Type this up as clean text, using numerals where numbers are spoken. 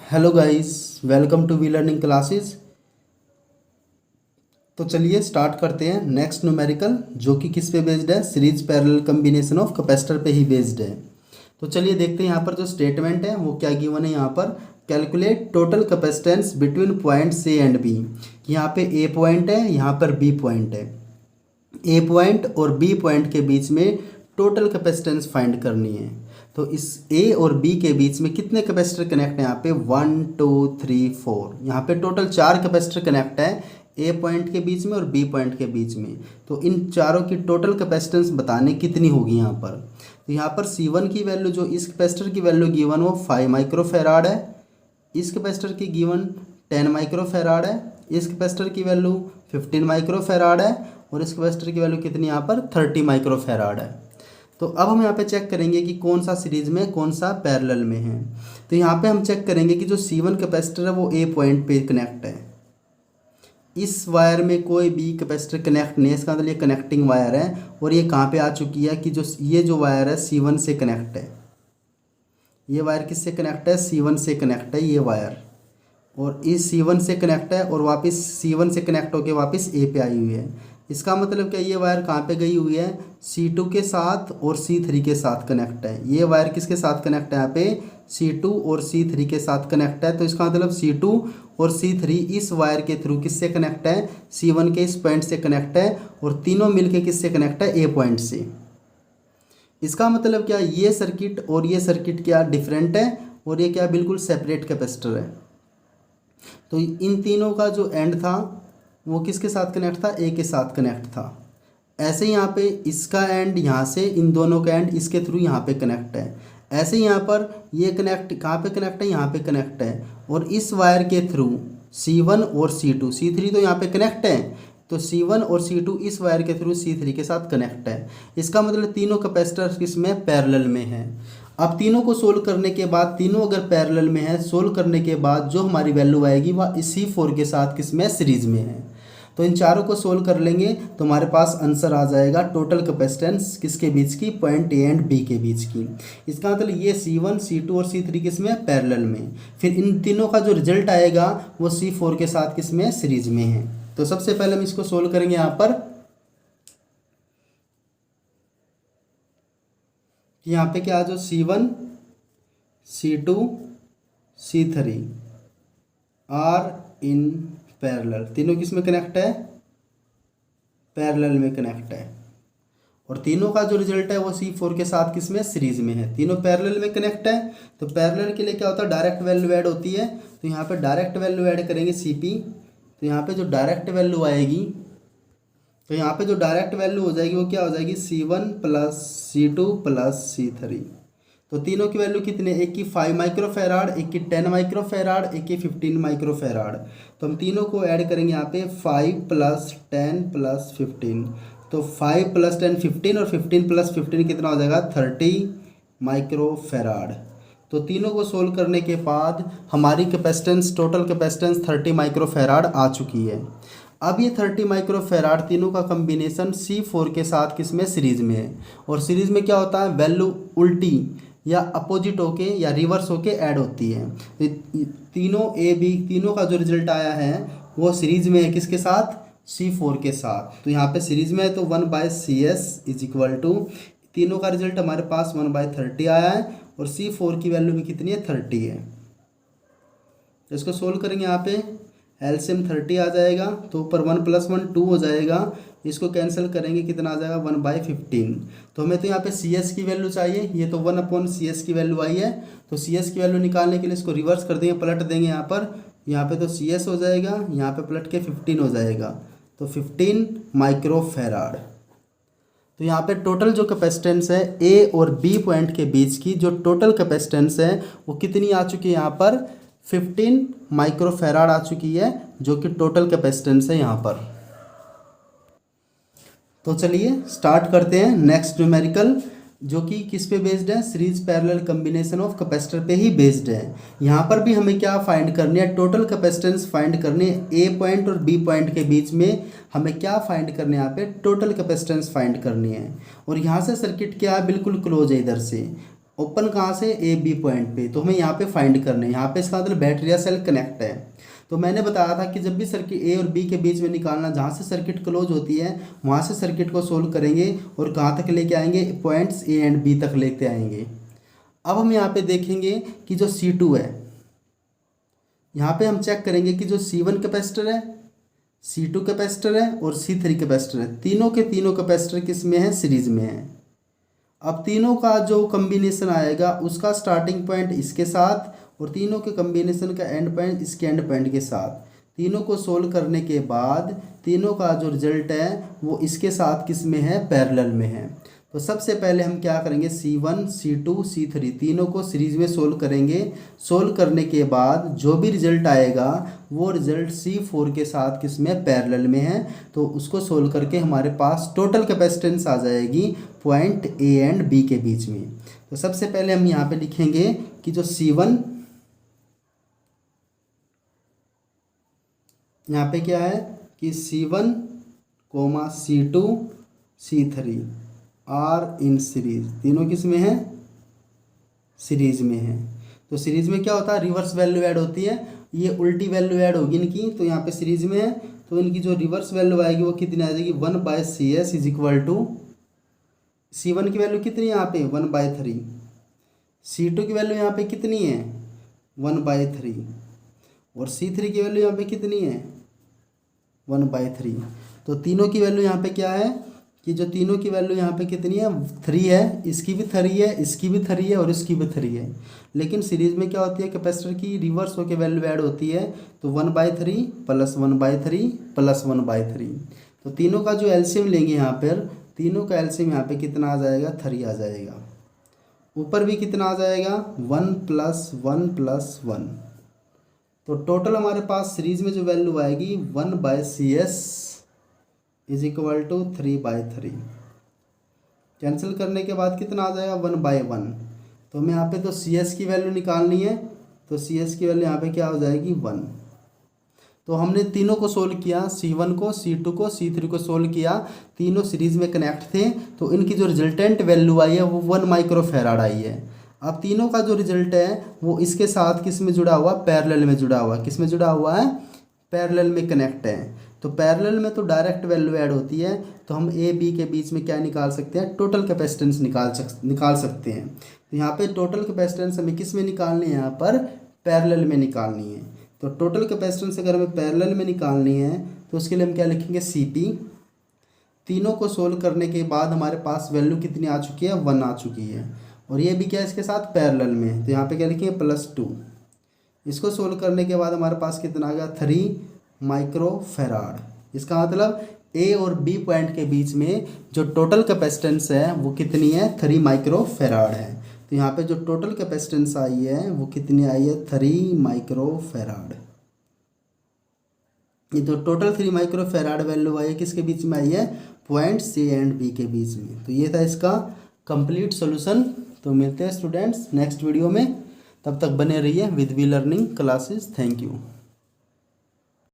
Hello guys, welcome to we learning classes. तो चलिए start करते हैं नेक्स्ट न्यूमेरिकल, जो कि किस पे बेस्ड है, series parallel combination of capacitor पे ही बेस्ड है। तो चलिए देखते हैं यहाँ पर जो स्टेटमेंट है वो क्या गिवन है। यहाँ पर calculate total capacitance between points A and B. यहाँ पे ए पॉइंट है, यहाँ पर बी पॉइंट है। ए पॉइंट और बी पॉइंट के बीच में टोटल कैपेसिटेंस फाइंड करनी है। तो इस ए और बी के बीच में कितने कैपेसिटर कनेक्ट हैं? यहाँ पे 1 2 3 4, यहाँ पे टोटल 4 कैपेसिटर कनेक्ट है ए पॉइंट के बीच में और बी पॉइंट के बीच में। तो इन चारों की टोटल कैपेसिटेंस बताने कितनी होगी यहाँ पर। तो यहाँ पर C1 की वैल्यू, जो इस कैपेसिटर की वैल्यू गिवन वो 5 माइक्रोफेराड है, इस कैपेसिटर की गिवन 10 माइक्रोफेराड है, इस कैपेसिटर की वैल्यू 15 माइक्रोफेराड है और इस कैपेसिटर की वैल्यू कितनी यहाँ पर 30 माइक्रोफेराड है। तो अब हम यहाँ पे चेक करेंगे कि कौन सा सीरीज में कौन सा पैरेलल में है। तो यहाँ पे हम चेक करेंगे कि जो C1 कैपेसिटर है वो ए पॉइंट पे कनेक्ट है। इस वायर में कोई भी कैपेसिटर कनेक्ट नहीं है, इसका मतलब ये कनेक्टिंग वायर है। और ये कहाँ पे आ चुकी है कि ये जो वायर है C1 से कनेक्ट है। ये वायर किससे कनेक्ट है? C1 से कनेक्ट है ये वायर। और इस C1 से कनेक्ट है और वापस C1 से कनेक्ट होकर वापस ए पे आई हुई है। इसका मतलब क्या, ये वायर कहाँ पे गई हुई है? C2 के साथ और C3 के साथ कनेक्ट है। ये वायर किसके साथ कनेक्ट है? यहाँ पे C2 और C3 के साथ कनेक्ट है। तो इसका मतलब C2 और C3 इस वायर के थ्रू किससे कनेक्ट है? C1 के इस पॉइंट से कनेक्ट है और तीनों मिलके किससे कनेक्ट है? ए पॉइंट से। इसका मतलब क्या, ये सर्किट और ये सर्किट क्या डिफरेंट है और ये क्या बिल्कुल सेपरेट कैपेसिटर है। तो इन तीनों का जो एंड था वो किसके साथ कनेक्ट था? ए के साथ कनेक्ट था। ऐसे यहाँ पे इसका एंड यहाँ से, इन दोनों का एंड इसके थ्रू यहाँ पे कनेक्ट है। ऐसे यहाँ पर ये कनेक्ट कहाँ पे कनेक्ट है? यहाँ पे कनेक्ट है। और इस वायर के थ्रू C1 और C2, C3 तो यहाँ पे कनेक्ट है। तो C1 और C2 इस वायर के थ्रू C3 के साथ कनेक्ट है। इसका मतलब तीनों कैपेसिटर किसमें? पैरेलल में है। अब तीनों को सोल्व करने के बाद, तीनों अगर पैरेलल में है, सोल्व करने के बाद जो हमारी वैल्यू आएगी वह इसी C4 के साथ किसमें? सीरीज में है। तो इन चारों को सोल्व कर लेंगे तो हमारे पास आंसर आ जाएगा टोटल कैपेसिटेंस किसके बीच की? पॉइंट ए एंड बी के बीच की। इसका मतलब ये C1 C2 और C3 किसमें? पैरेलल में। फिर इन तीनों का जो रिजल्ट आएगा वो C4 के साथ किसमें? सीरीज में है। तो सबसे पहले हम इसको सोल्व करेंगे। यहाँ पर यहाँ पे क्या, जो C1 C2 C3 are in parallel, तीनों किस में कनेक्ट है? पैरेलल में कनेक्ट है। और तीनों का जो रिजल्ट है वो C4 के साथ किस में? सीरीज में है। तीनों पैरेलल में कनेक्ट है। तो पैरेलल के लिए क्या होता है? डायरेक्ट वैल्यू ऐड होती है। तो यहाँ पे डायरेक्ट वैल्यू ऐड करेंगे CP। तो यहाँ पे जो डायरेक्ट वैल्यू आएगी, तो यहाँ पे जो डायरेक्ट वैल्यू हो जाएगी वो क्या हो जाएगी? C1 plus C2 plus C3। तो तीनों की वैल्यू कितने? एक की 5 माइक्रोफेराड, एक की 10 माइक्रोफेराड, एक की 15 माइक्रोफेराड। तो हम तीनों को ऐड करेंगे यहाँ पे 5 प्लस 10 प्लस 15। तो 5 प्लस 10 15 और 15 प्लस 15 कितना हो जाएगा? 30 माइक्रोफेराड। तो तीनों को सोल्व करने के बाद हमारी कैपेसिटेंस, टोटल कैपेसिटेंस 30 माइक्रोफेराड आ चुकी है। अब ये 30 माइक्रोफेराड तीनों का कम्बिनेशन C4 के साथ किसमें? सीरीज में है। और सीरीज में क्या होता है? वैल्यू उल्टी या अपोजिट होके या रिवर्स होके ऐड होती है। तो तीनों ए बी, तीनों का जो रिजल्ट आया है वो सीरीज में है। किसके साथ? C4 के साथ। तो यहाँ पे सीरीज में है तो 1/CS इज इक्वल टू, तीनों का रिजल्ट हमारे पास 1/30 आया है और C4 की वैल्यू भी कितनी है? 30 है। तो इसको सोल्व करेंगे। यहाँ पे एलसीएम 30 आ जाएगा तो ऊपर 1 + 1 2 हो जाएगा। इसको कैंसिल करेंगे, कितना आ जाएगा? 1/15। तो हमें तो यहाँ पे CS की वैल्यू चाहिए। ये तो 1/CS की वैल्यू आई है। तो CS की वैल्यू निकालने के लिए इसको रिवर्स कर देंगे, पलट देंगे। यहाँ पे तो CS हो जाएगा, यहाँ पे पलट के 15 हो जाएगा। तो 15 माइक्रोफेराड। तो यहाँ पे टोटल जो कैपेसिटेंस है ए और बी पॉइंट के बीच की, जो टोटल कैपेसिटेंस है वो कितनी आ चुकी है? यहाँ पर 15 माइक्रोफेराड आ चुकी है, जो कि टोटल कैपेसिटेंस है यहाँ पर। तो चलिए स्टार्ट करते हैं नेक्स्ट न्यूमेरिकल, जो कि किस पे बेस्ड है? Series parallel combination of capacitor पे ही बेस्ड है। यहाँ पर भी हमें क्या फाइंड करनी है? टोटल कैपेसिटेंस फाइंड करनी है। ए पॉइंट और बी पॉइंट के बीच में हमें क्या फाइंड करना है? यहाँ पे टोटल कैपेसिटेंस फाइंड करनी है। और यहाँ से सर्किट क्या है? बिल्कुल क्लोज है इधर से। ओपन कहाँ से, ए बी पॉइंट पे, तो हमें यहाँ पे फाइंड करना है। यहाँ पे इसका मतलब बैटरी या सेल कनेक्ट है। तो मैंने बताया था कि जब भी सर्किट ए और बी के बीच में निकालना, जहाँ से सर्किट क्लोज होती है वहाँ से सर्किट को सोल्व करेंगे और कहाँ तक लेके आएंगे, पॉइंट्स ए एंड बी तक लेते आएंगे। अब हम यहाँ पे देखेंगे कि जो C2 है, यहाँ पे हम चेक करेंगे कि जो C1 कैपेसिटर है, C2 कैपेसिटर है और C3 कैपेसिटर है, तीनों के तीनों कैपेसिटर किस में है, सीरीज में है। अब तीनों का जो कम्बिनेशन आएगा उसका स्टार्टिंग पॉइंट इसके साथ और तीनों के कम्बिनेशन का एंड पॉइंट इसके एंड पॉइंट के साथ, तीनों को सोल्व करने के बाद तीनों का जो रिजल्ट है वो इसके साथ किस में है, पैरेलल में है। तो सबसे पहले हम क्या करेंगे, C1 C2 C3 तीनों को सीरीज में सोल्व करेंगे। सोल्व करने के बाद जो भी रिजल्ट आएगा वो रिजल्ट C4 के साथ किस में, पैरेलल में है। तो उसको सोल्व करके हमारे पास टोटल कैपेसिटेंस आ जाएगी पॉइंट ए एंड बी के बीच में। तो सबसे पहले हम यहाँ पे लिखेंगे कि जो C1, यहाँ पे क्या है कि C1, C2 C3 are in series, तीनों किस में है, सीरीज में है। तो सीरीज में क्या होता है, रिवर्स वैल्यू ऐड होती है, ये उल्टी वैल्यू ऐड होगी इनकी। तो यहाँ पे सीरीज में है तो इनकी जो रिवर्स वैल्यू आएगी वो कितनी आ जाएगी, 1/CS is equal to, C1 की वैल्यू कितनी है यहाँ पे, 1/3, C2 की वैल्यू यहाँ पे कितनी है, 1/3 और C3 की वैल्यू यहाँ पे कितनी है, 1/3। तो तीनों की वैल्यू यहाँ पे क्या है कि जो तीनों की वैल्यू यहाँ पे कितनी है, 3 है, इसकी भी 3 है, इसकी भी 3 है और इसकी भी 3 है। लेकिन सीरीज में क्या होती है, कैपेसिटर की रिवर्स होकर वैल्यू ऐड होती है। तो 1/3 + 1/3 + 1/3। तो तीनों का जो एलसीएम लेंगे यहाँ पर, तीनों का एलसीएम यहाँ पे कितना आ जाएगा, 3 आ जाएगा। ऊपर भी कितना आ जाएगा, 1 + 1 + 1। तो टोटल हमारे पास सीरीज में जो वैल्यू आएगी 1/CS is equal to 3/3। Cancel करने के बाद कितना आ जाएगा, 1/1। तो हमें यहाँ पे तो CS की वैल्यू निकालनी है, तो CS की वैल्यू यहाँ पे क्या हो जाएगी, 1। तो हमने तीनों को सोल्व किया, C1 को, C2 को, C3 को सोल्व किया, तीनों सीरीज में कनेक्ट थे। तो इनकी जो रिजल्टेंट वैल्यू आई है वो 1 माइक्रोफैराड आई है। अब तीनों का जो रिजल्ट है वो इसके साथ किस में जुड़ा हुआ, पैरेलल में जुड़ा हुआ। किस में जुड़ा हुआ है, पैरेलल में कनेक्ट है। तो पैरेलल में तो डायरेक्ट वैल्यू ऐड होती है। तो हम ए बी के बीच में क्या निकाल सकते हैं, टोटल कैपेसिटेंस निकाल सकते हैं। तो यहाँ पे टोटल कैपेसिटेंस हमें किस में निकालनी है, यहाँ पर पैरेलल में निकालनी है। तो टोटल कैपेसिटेंस अगर हमें पैरेलल में निकालनी है तो उसके लिए हम क्या लिखेंगे, CP। तीनों को सोल्व करने के बाद हमारे पास वैल्यू कितनी आ चुकी है, 1 आ चुकी है। और ये भी क्या है, इसके साथ पैरेलल में। तो यहाँ पे क्या लिखेंगे, +2। इसको सोल्व करने के बाद हमारे पास कितना आ गया, 3 माइक्रोफैराड। इसका मतलब ए और बी पॉइंट के बीच में जो टोटल कैपेसिटेंस है वो कितनी है, 3 माइक्रोफैराड है। तो यहाँ पे जो टोटल कैपेसिटेंस आई है वो कितनी आई है, 3 माइक्रोफैराड। ये तो टोटल 3 माइक्रोफैराड वैल्यू आई है, किसके बीच में आई है, पॉइंट C एंड B के बीच में। तो ये था इसका कंप्लीट सॉल्यूशन। तो मिलते हैं स्टूडेंट्स नेक्स्ट वीडियो में, तब तक बने रहिए with we learning classes. Thank you.